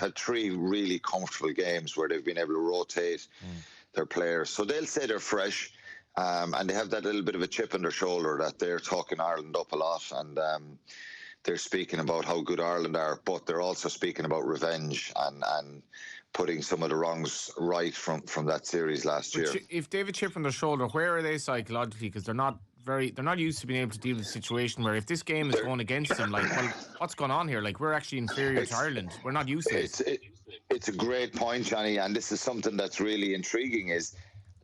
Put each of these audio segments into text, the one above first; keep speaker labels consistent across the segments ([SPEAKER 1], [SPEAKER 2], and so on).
[SPEAKER 1] had 3 really comfortable games where they've been able to rotate their players. So they'll say they're fresh, and they have that little bit of a chip on their shoulder that they're talking Ireland up a lot, and they're speaking about how good Ireland are, but they're also speaking about revenge and putting some of the wrongs right from that series last year.
[SPEAKER 2] If they have a chip on their shoulder, where are they psychologically? Because they're not used to being able to deal with a situation where if this game is going against them, like, well, what's going on here? Like, we're actually inferior to Ireland. We're not used to this.
[SPEAKER 1] It's a great point, Johnny, and this is something that's really intriguing. Is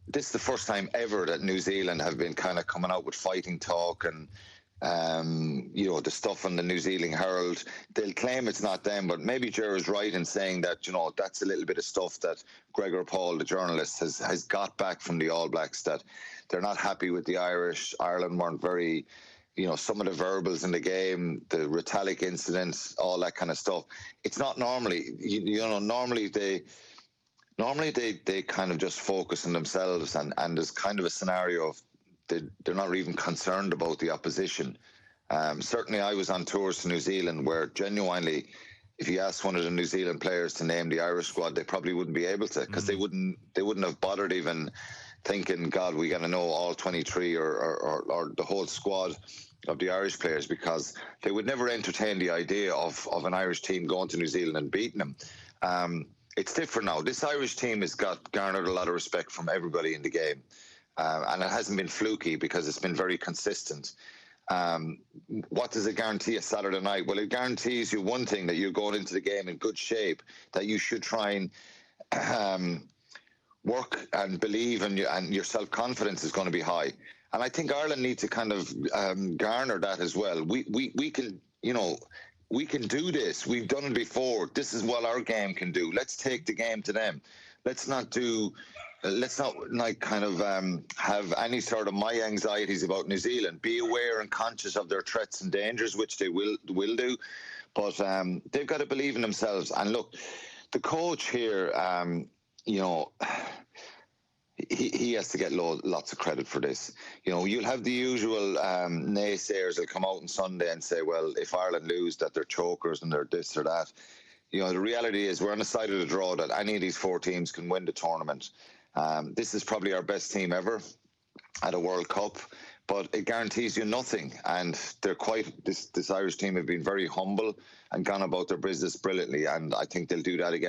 [SPEAKER 1] this is the first time ever that New Zealand have been kind of coming out with fighting talk and the stuff on the New Zealand Herald. They'll claim it's not them, but maybe Gerard's right in saying that, that's a little bit of stuff that Gregor Paul, the journalist, has got back from the All Blacks, that they're not happy with the Irish. Ireland weren't very, some of the verbals in the game, the Retallick incidents, all that kind of stuff. It's not normally, normally they kind of just focus on themselves, and there's kind of a scenario of they're not even concerned about the opposition. Certainly I was on tours to New Zealand where genuinely, if you asked one of the New Zealand players to name the Irish squad, they probably wouldn't be able to, because they wouldn't have bothered even thinking, God, we got to know all 23 or the whole squad of the Irish players, because they would never entertain the idea of an Irish team going to New Zealand and beating them. It's different now. This Irish team has garnered a lot of respect from everybody in the game. And it hasn't been fluky because it's been very consistent. What does it guarantee a Saturday night? Well, it guarantees you one thing, that you're going into the game in good shape, that you should try and work and believe, and your self-confidence is going to be high. And I think Ireland need to kind of garner that as well. We can, we can do this. We've done it before. This is what our game can do. Let's take the game to them. Let's not have any sort of my anxieties about New Zealand. Be aware and conscious of their threats and dangers, which they will do. But they've got to believe in themselves. And look, the coach here, he has to get lots of credit for this. You'll have the usual naysayers that come out on Sunday and say, well, if Ireland lose, that they're chokers and they're this or that. The reality is we're on the side of the draw that any of these 4 teams can win the tournament. This is probably our best team ever at a World Cup, but it guarantees you nothing. And they're this Irish team have been very humble and gone about their business brilliantly, and I think they'll do that again.